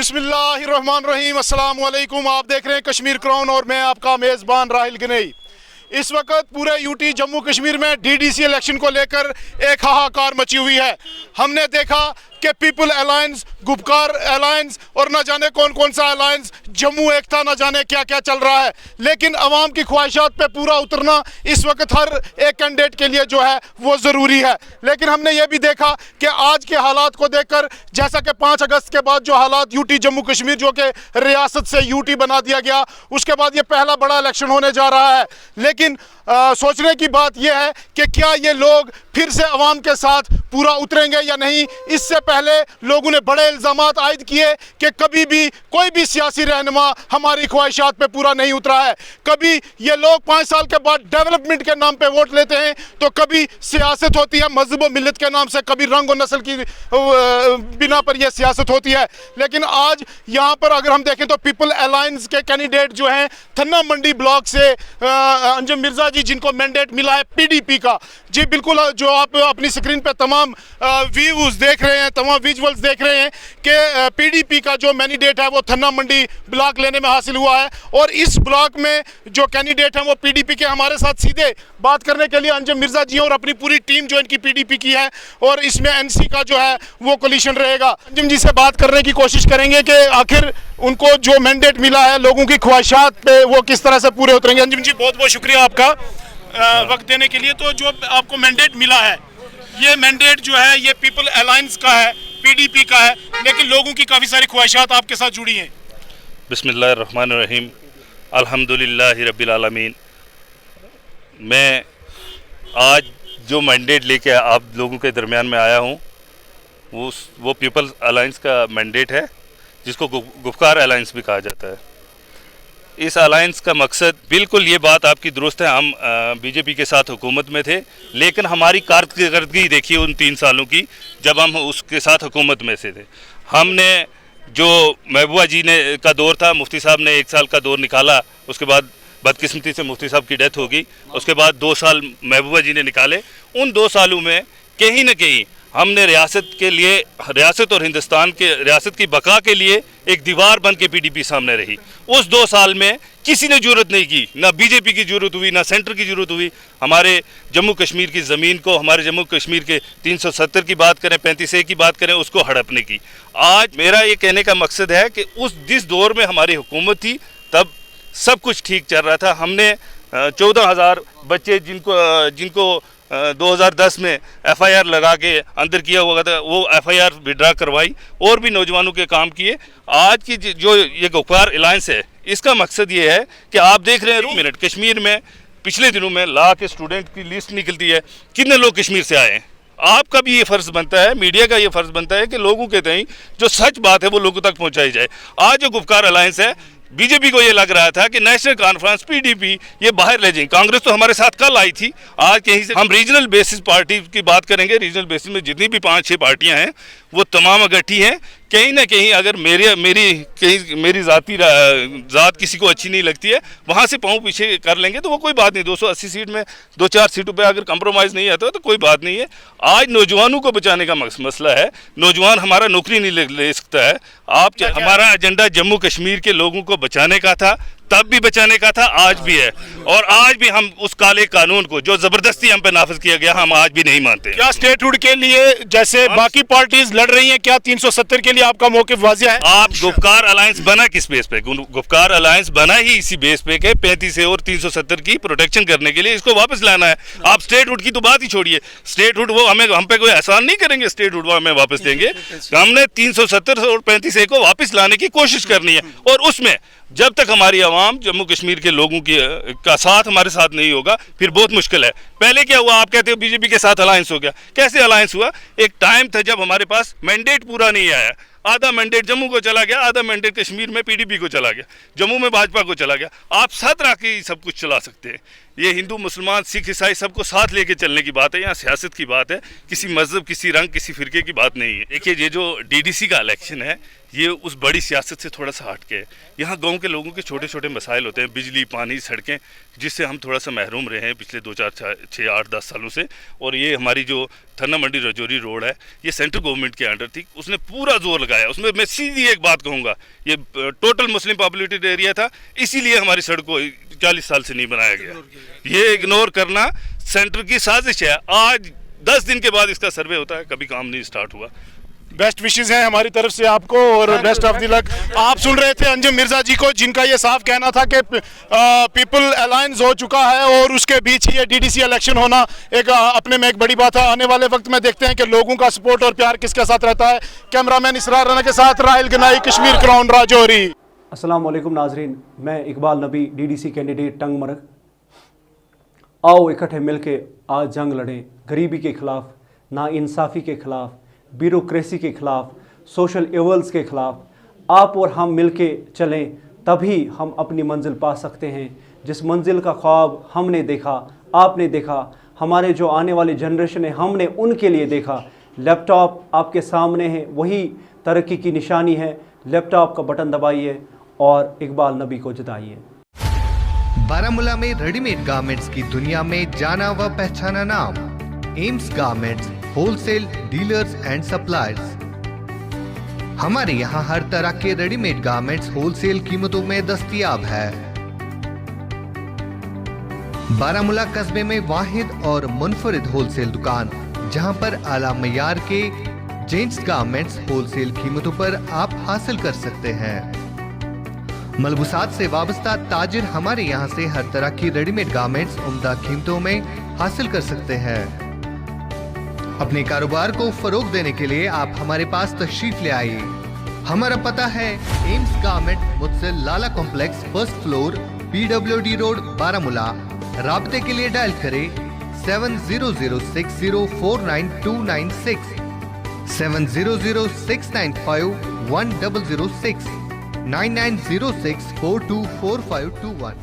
बिस्मिल्लाहिर्रहमानिर्रहीम, अस्सलाम वालेकुम। आप देख रहे हैं कश्मीर क्राउन और मैं आपका मेज़बान राहिल गनई। इस वक्त पूरे यूटी जम्मू कश्मीर में डीडीसी इलेक्शन को लेकर एक हाहाकार मची हुई है। हमने देखा कि पीपल अलायंस, गुपकार अलायंस और न जाने कौन कौन सा अलायंस, जम्मू एकता, न जाने क्या क्या चल रहा है। लेकिन अवाम की ख्वाहिशात पे पूरा उतरना इस वक्त हर एक कैंडिडेट के लिए जो है वो ज़रूरी है। लेकिन हमने ये भी देखा कि आज के हालात को देखकर, जैसा कि 5 अगस्त के बाद जो हालात यूटी जम्मू कश्मीर जो कि रियासत से यूटी बना दिया गया, उसके बाद ये पहला बड़ा इलेक्शन होने जा रहा है। लेकिन सोचने की बात यह है कि क्या ये लोग फिर से अवाम के साथ पूरा उतरेंगे या नहीं। इससे पहले लोगों ने बड़े इल्ज़ामात आयद किए कि कभी भी कोई भी सियासी रहनुमा हमारी ख्वाहिशात पे पूरा नहीं उतरा है। कभी ये लोग 5 साल के बाद डेवलपमेंट के नाम पे वोट लेते हैं, तो कभी सियासत होती है मजहब व मिलत के नाम से, कभी रंग और नस्ल की बिना पर यह सियासत होती है। लेकिन आज यहाँ पर अगर हम देखें तो पीपल अलायंस के कैंडिडेट जो हैं थन्ना मंडी ब्लॉक से अंजुम मिर्जा जी, जिनको मैंडेट मिला है पीडीपी का, जी बिल्कुल, जो आप अपनी स्क्रीन पे तमाम व्यूज देख रहे हैं, तमाम विजुअल्स देख रहे हैं कि पीडीपी का जो मैंडेट है वो थन्ना मंडी ब्लॉक लेने में हासिल हुआ है। और इस ब्लॉक में जो कैंडिडेट हैं वो पीडीपी के, हमारे साथ सीधे बात करने के लिए अंजुम मिर्जा जी और अपनी पूरी टीम जो इनकी पीडीपी की है, और इसमें एनसी का जो है वो कोलिशन रहेगा। अंजुम जी से बात करने की कोशिश करेंगे कि आखिर उनको जो मैंडेट मिला है, लोगों की ख्वाहिशात पे वो किस तरह से पूरे उतरेंगे। अंजुम जी, बहुत बहुत शुक्रिया आपका वक्त देने के लिए। तो जो आपको मैंडेट मिला है, ये मैंडेट जो है ये पीपल अलायंस का है, पीडीपी का है, लेकिन लोगों की काफ़ी सारी ख्वाहिशात आपके साथ जुड़ी हैं। बिस्मिल्लाहिर्रहमानिर्रहीम, अल्हम्दुलिल्लाहि रब्बिल आलमीन। मैं आज जो मैंडेट लेके आप लोगों के दरमियान में आया हूँ, वो पीपल अलायंस का मैंडेट है, जिसको गुफ्कार अलायंस भी कहा जाता है। इस अलायंस का मकसद, बिल्कुल ये बात आपकी दुरुस्त है, हम बीजेपी के साथ हुकूमत में थे, लेकिन हमारी कारकर्दगी देखिए उन 3 सालों की, जब हम उसके साथ हुकूमत में से थे। हमने जो महबूबा जी ने का दौर था, मुफ्ती साहब ने 1 साल का दौर निकाला, उसके बाद बदकिस्मती से मुफ्ती साहब की डेथ होगी, उसके बाद 2 साल महबूबा जी ने निकाले। उन 2 सालों में कहीं ना कहीं हमने रियासत के लिए, रियासत और हिंदुस्तान के रियासत की बका के लिए एक दीवार बन के पीडीपी सामने रही। उस 2 साल में किसी ने जरूरत नहीं की, ना बीजेपी की जरूरत हुई, ना सेंटर की जरूरत हुई, हमारे जम्मू कश्मीर की ज़मीन को, हमारे जम्मू कश्मीर के 370 की बात करें, 35A की बात करें, उसको हड़पने की। आज मेरा ये कहने का मकसद है कि जिस दौर में हमारी हुकूमत थी, तब सब कुछ ठीक चल रहा था। हमने 14,000 बच्चे जिनको 2010 में FIR लगा के अंदर किया हुआ था, वो FIR विड्रा करवाई, और भी नौजवानों के काम किए। आज की जो ये गुफ्कार अलायंस है, इसका मकसद ये है कि आप देख रहे हैं 2 मिनट, कश्मीर में पिछले दिनों में लॉ के स्टूडेंट की लिस्ट निकलती है, कितने लोग कश्मीर से आए हैं। आपका भी ये फ़र्ज़ बनता है, मीडिया का ये फ़र्ज़ बनता है कि लोगों के तई जो सच बात है वो लोगों तक पहुँचाई जाए। आज जो गुफ्कार अलायंस है, बीजेपी को ये लग रहा था कि नेशनल कॉन्फ्रेंस, पीडीपी ये बाहर ले जाएंगे। कांग्रेस तो हमारे साथ कल आई थी, आज कहीं से हम रीजनल बेसिस पार्टी की बात करेंगे। रीजनल बेसिस में जितनी भी 5-6 पार्टियां हैं वो तमाम इकट्ठी हैं। कहीं ना कहीं अगर मेरी ज़ात किसी को अच्छी नहीं लगती है, वहाँ से पाँव पीछे कर लेंगे तो वो कोई बात नहीं। 280 सीट में 2-4 सीटों पे अगर कंप्रोमाइज़ नहीं आता तो कोई बात नहीं है। आज नौजवानों को बचाने का मसला है। नौजवान हमारा नौकरी नहीं ले सकता है। हमारा एजेंडा जम्मू कश्मीर के लोगों को बचाने का था, तब भी बचाने का था, आज भी है। और आज भी हम उस काले कानून को जो ज़बरदस्ती हम पे नाफिज किया गया, हम आज भी नहीं मानते। क्या स्टेटहुड के लिए जैसे बाकी पार्टीज लड़ रही हैं, क्या 370 के लिए आपका मौक़िफ़ वाज़िह है? आप गुफ्कार अलायंस बना किस बेस पे? गुफ्कार अलायंस बना ही इसी बेस पे के 35A और 370 की प्रोटेक्शन करने के लिए, इसको वापस लाना है। आप स्टेटहुड की तो बात ही छोड़िए, स्टेटहुड वो हम पे कोई एहसान नहीं करेंगे, स्टेटहुड वो हमें वापस देंगे। हमने 370 और 35A को वापस लाने की कोशिश करनी है, और उसमें जब तक हमारी आवाम जम्मू कश्मीर के लोगों का साथ हमारे साथ नहीं होगा, फिर बहुत मुश्किल है। पहले क्या हुआ, आप कहते हो बीजेपी के साथ अलायंस हो गया, कैसे अलायंस हुआ? एक टाइम था जब हमारे पास मैंडेट पूरा नहीं आया, आधा मैंडेट जम्मू को चला गया, आधा मैंडेट कश्मीर में पीडीपी को चला गया, जम्मू में भाजपा को चला गया। आप साथ रख के सब कुछ चला सकते हैं। ये हिंदू, मुसलमान, सिख, ईसाई सबको साथ लेके चलने की बात है, यहाँ सियासत की बात है, किसी मजहब, किसी रंग, किसी फिरके की बात नहीं है। देखिए, ये जो डीडीसी का इलेक्शन है, ये उस बड़ी सियासत से थोड़ा सा हट के है। यहाँ गांव के लोगों के छोटे छोटे मसाइल होते हैं, बिजली, पानी, सड़कें, जिससे हम थोड़ा सा महरूम रहे हैं पिछले 2 4 6 8 10 सालों से। और ये हमारी जो थन्ना मंडी रजौरी रोड है, ये सेंट्रल गवर्नमेंट के अंडर थी, उसने पूरा जोर लगाया उसमें। मैं सीधी एक बात कहूँगा, ये टोटल मुस्लिम पॉपुलेटेड एरिया था, इसीलिए हमारी सड़क को 40 साल से नहीं बनाया गया। ये इग्नोर करना सेंटर की साजिश है। आज 10 दिन के बाद इसका सर्वे होता है, कभी काम नहीं स्टार्ट हुआ। बेस्ट विशेस हैं हमारी तरफ से आपको और बेस्ट ऑफ द लक। आप सुन रहे थे अंजुम मिर्जा जी को, जिनका ये साफ कहना था कि पीपल अलायंस हो चुका है और उसके बीच ही ये डीडीसी इलेक्शन होना एक अपने में एक बड़ी बात है। आने वाले वक्त में देखते हैं कि लोगों का सपोर्ट और प्यार किसके साथ रहता है। कैमरामैन इसरार राना के साथ राहिल गनाई, कश्मीर क्राउन, राजौरी। अस्सलाम वालेकुम नाजरीन, मैं इकबाल नबी, डीडीसी कैंडिडेट टंग मरग। आओ इकट्ठे मिलके आज जंग लड़ें गरीबी के खिलाफ, नाइंसाफ़ी के खिलाफ, ब्यूरोक्रेसी के खिलाफ, सोशल एवल्स के खिलाफ। आप और हम मिलके चलें, तभी हम अपनी मंजिल पा सकते हैं। जिस मंजिल का ख्वाब हमने देखा, आपने देखा, हमारे जो आने वाली जनरेशन है, हमने उनके लिए देखा। लैपटॉप आपके सामने है, वही तरक्की की निशानी है। लैपटॉप का बटन दबाइए और इकबाल नबी को जिताइए। बारामूला में रेडीमेड गारमेंट्स की दुनिया में जाना व पहचाना नाम AIIMS garments wholesale dealers and suppliers. हमारे यहाँ हर तरह के रेडीमेड गारमेंट्स होलसेल कीमतों में दस्तयाब है। बारामूला कस्बे में वाहिद और मुनफरिद होलसेल दुकान, जहाँ पर आला मयार के जेंट्स गारमेंट्स होलसेल कीमतों पर आप हासिल कर सकते हैं। मलबूसात से वाबस्ता ताजिर हमारे यहाँ से हर तरह की रेडीमेड गारमेंट्स उम्दा कीमतों में हासिल कर सकते हैं। अपने कारोबार को फरोग देने के लिए आप हमारे पास तशरीफ ले आइए। हमारा पता है एम्स गारमेंट, मुझसे Lala Complex, first floor, PWD road, Baramulla. राब्ते के लिए डायल करें 7006049296, 7006951006, 9906424521।